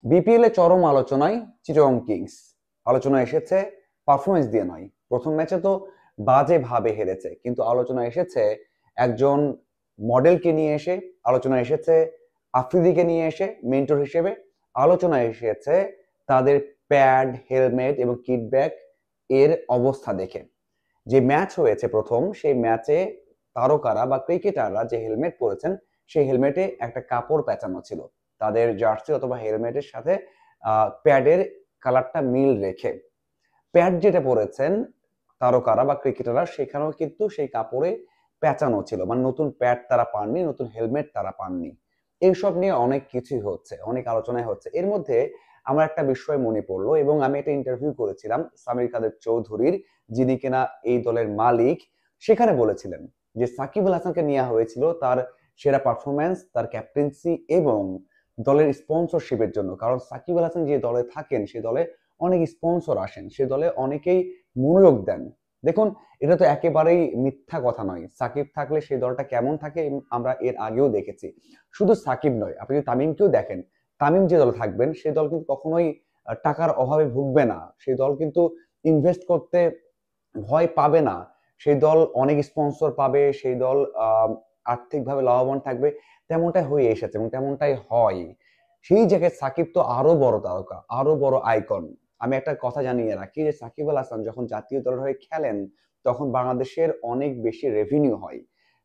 BPL এ চরম আলোচনায় Chittagong Kings. আলোচনা এসেছে পারফরমেন্স দিয়ে নয়। প্রথম ম্যাচে তো বাজে ভাবে হেরেছে, কিন্তু আলোচনা এসেছে একজন মডেলকে নিয়ে এসে, আলোচনা এসেছে আফ্রিদিকে নিয়ে এসে মেন্টর হিসেবে, আলোচনা এসেছে তাদের প্যাড, হেলমেট এবং কিট ব্যাগ এর অবস্থা দেখে। যে ম্যাচ হয়েছে প্রথম, সেই ম্যাচে তারকারা বা ক্রিকেটাররা যে হেলমেট পরেছেন, সেই হেলমেটে একটা কাপড় পেঁচানো ছিল তাদের জার্সি অথবা হেলমেটের সাথে প্যাডের কালারটা মিল রেখে। প্যাড যেটা পরেছেন তারকারা বা ক্রিকেটাররা, সেখানেও কিন্তু সেই কাপড়ে পেঁচানো ছিল, মানে নতুন প্যাড তারা পাননি, নতুন হেলমেট তারা পাননি। এইসব নিয়ে অনেক কিছুই হচ্ছে, অনেক আলোচনায় হচ্ছে। এর মধ্যে আমার একটা বিষয় মনে পড়লো, এবং আমি একটা ইন্টারভিউ করেছিলাম সামির কাদের চৌধুরীর, যিনি কিনা এই দলের মালিক। সেখানে বলেছিলেন যে সাকিব আল হাসানকে নেওয়া হয়েছিল তার সেরা পারফরম্যান্স, তার ক্যাপ্টেন্সি এবং দলের স্পন্সরশিপের জন্য। কারণ সাকিব আল হাসান যে দলে থাকেন, সে দলে অনেক স্পন্সর আসেন, সে দলে অনেকেই মনোযোগ দেন। দেখুন, এটা তো একেবারেই মিথ্যা কথা নয়। সাকিব থাকলে সেই দলটা কেমন থাকে আমরা এর আগেও দেখেছি। শুধু সাকিব নয়, আপনি যদি তামিমকেও দেখেন, তামিম যে দলে থাকবেন সেই দল কিন্তু কখনোই টাকার অভাবে ভুগবে না। সেই দল কিন্তু ইনভেস্ট করতে ভয় পাবে না। সেই দল অনেক স্পন্সর পাবে, সেই দল আর্থিকভাবে লাভবান থাকবে। তেমনটাই হয়ে এসেছে এবং তেমনটাই হয়। সেই জায়গায় সাকিব তো আরো বড় তারকা, আরো বড় আইকন। আমি একটা কথা জানিয়ে রাখি যে সাকিব আল হাসান যখন জাতীয় দলের হয়ে খেলেন, তখন বাংলাদেশের অনেক বেশি রেভিনিউ হয়।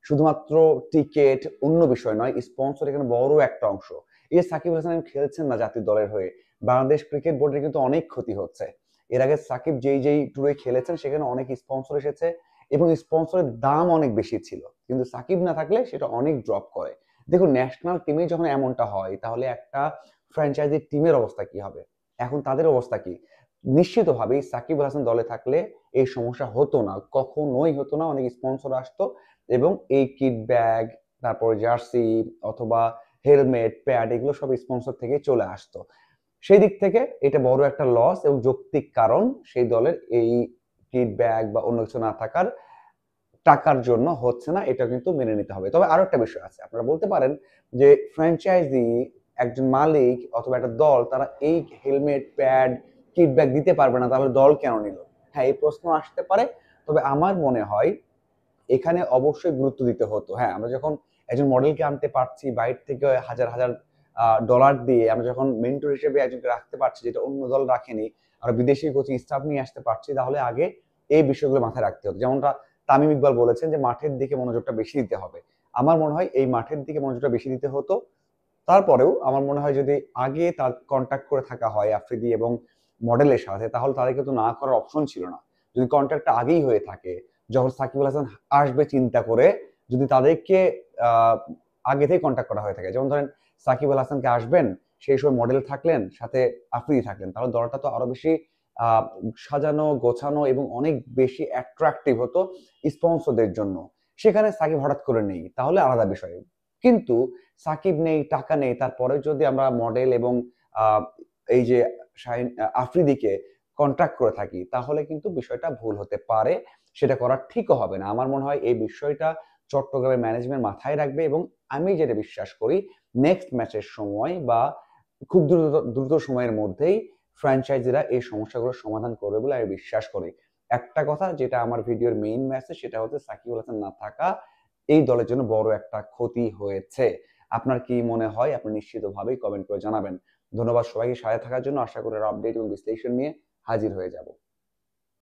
শুধুমাত্র টিকেট অন্য বিষয় নয়, স্পন্সর এখানে বড় একটা অংশ। এই যে সাকিব আল হাসান খেলছেন না জাতীয় দলের হয়ে, বাংলাদেশ ক্রিকেট বোর্ডের কিন্তু অনেক ক্ষতি হচ্ছে। এর আগে সাকিব যেই যেই ট্যুরে খেলেছেন, সেখানে অনেক স্পন্সর এসেছে এবং স্পন্সরের দাম অনেক বেশি ছিল, কিন্তু সাকিব না থাকলে সেটা অনেক ড্রপ করে। দেখুন, ন্যাশনাল টিমে যখন এমনটা হয়, তাহলে একটা ফ্র্যাঞ্চাইজি টিমের অবস্থা কি হবে? এখন তাদের অবস্থা কি? নিশ্চিতভাবেই সাকিব আল হাসান দলে থাকলে এই সমস্যা হতো না, কখনোই হতো না। অনেক স্পন্সর আসতো এবং এই কিট ব্যাগ, তারপর জার্সি অথবা হেলমেট, প্যাড, এগুলো সব স্পন্সর থেকে চলে আসতো। সেই দিক থেকে এটা বড় একটা লস এবং যৌক্তিক কারণ সেই দলের এই কিট ব্যাগ বা অন্য কিছু না থাকার। টাকার জন্য হচ্ছে না, এটা কিন্তু মেনে নিতে হবে। তবে আরো একটা বিষয় আছে, আপনারা বলতে পারেন যে ফ্র্যাঞ্চাইজি, একজন মালিক অথবা একটা দল, তারা এই হেলমেট, প্যাড, কিট ব্যাগ দিতে পারবে না, তাহলে দল কেন নিল? হ্যাঁ, এই প্রশ্ন আসতে পারে। তবে আমার মনে হয় এখানে অবশ্যই গুরুত্ব দিতে হতো। হ্যাঁ, আমরা যখন একজন মডেলকে আনতে পারছি বাইরে থেকে হাজার হাজার ডলার দিয়ে, আমরা যখন মেন্টর হিসেবে একজনকে রাখতে পারছি যেটা অন্য দল রাখেনি, আমরা বিদেশি কোচিং স্টাফ নিয়ে আসতে পারছি, তাহলে আগে এই বিষয়গুলো মাথায় রাখতে হতো। যেমনটা তামিম ইকবাল বলেছেন যে মাঠের দিকে মনোযোগটা বেশি দিতে হবে। আমার মনে হয় এই মাঠের দিকে মনোযোগটা বেশি দিতে হতো। তারপরেও আমার মনে হয় যদি আগে তার কন্ট্যাক্ট করে থাকা হয় আফ্রিদি এবং মডেলের সাথে, তাহলে তাদেরকে তো না করার অপশন ছিল না। যদি কন্ট্যাক্টটা আগেই হয়ে থাকে, যখন সাকিব আল হাসান আসবে চিন্তা করে, যদি তাদেরকে আহ আগে থেকে কন্ট্যাক্ট করা হয়ে থাকে, যেমন ধরেন সাকিব আল হাসানকে আসবেন, সেই সময় মডেল থাকলেন, সাথে আফ্রিদি থাকলেন, তাহলে দলটা তো আরো বেশি আহ সাজানো গোছানো এবং অনেক বেশি অ্যাট্রাকটিভ হতো স্পন্সরদের জন্য। সেখানে সাকিব হঠাৎ করে নেই, তাহলে আলাদা বিষয়। কিন্তু সাকিব নেই, টাকা নেই, তারপরে যদি আমরা মডেল এবং আহ, এই যে শাহিন আফ্রিদিকে কন্ট্রাক্ট করে থাকি, তাহলে কিন্তু বিষয়টা ভুল হতে পারে। সেটা করা ঠিকও হবে না। আমার মনে হয় এই বিষয়টা চট্টগ্রামের ম্যানেজমেন্ট মাথায় রাখবে, এবং আমি যেটা বিশ্বাস করি, নেক্সট ম্যাচের সময় বা খুব দ্রুত দ্রুত সময়ের মধ্যেই ফ্র্যাঞ্চাইজিরা এই সমস্যাগুলোর সমাধান করবে বলে আমি বিশ্বাস করি। একটা কথা যেটা আমার ভিডিওর মেইন মেসেজ, সেটা হচ্ছে সাকিব আল হাসান না থাকা এই দলের জন্য বড় একটা ক্ষতি হয়েছে। আপনার কি মনে হয়? আপনি নিশ্চিতভাবেই কমেন্ট করে জানাবেন। ধন্যবাদ সবাইকে সাথে থাকার জন্য। আশা করি আপডেট এবং বিশ্লেষণ নিয়ে হাজির হয়ে যাব।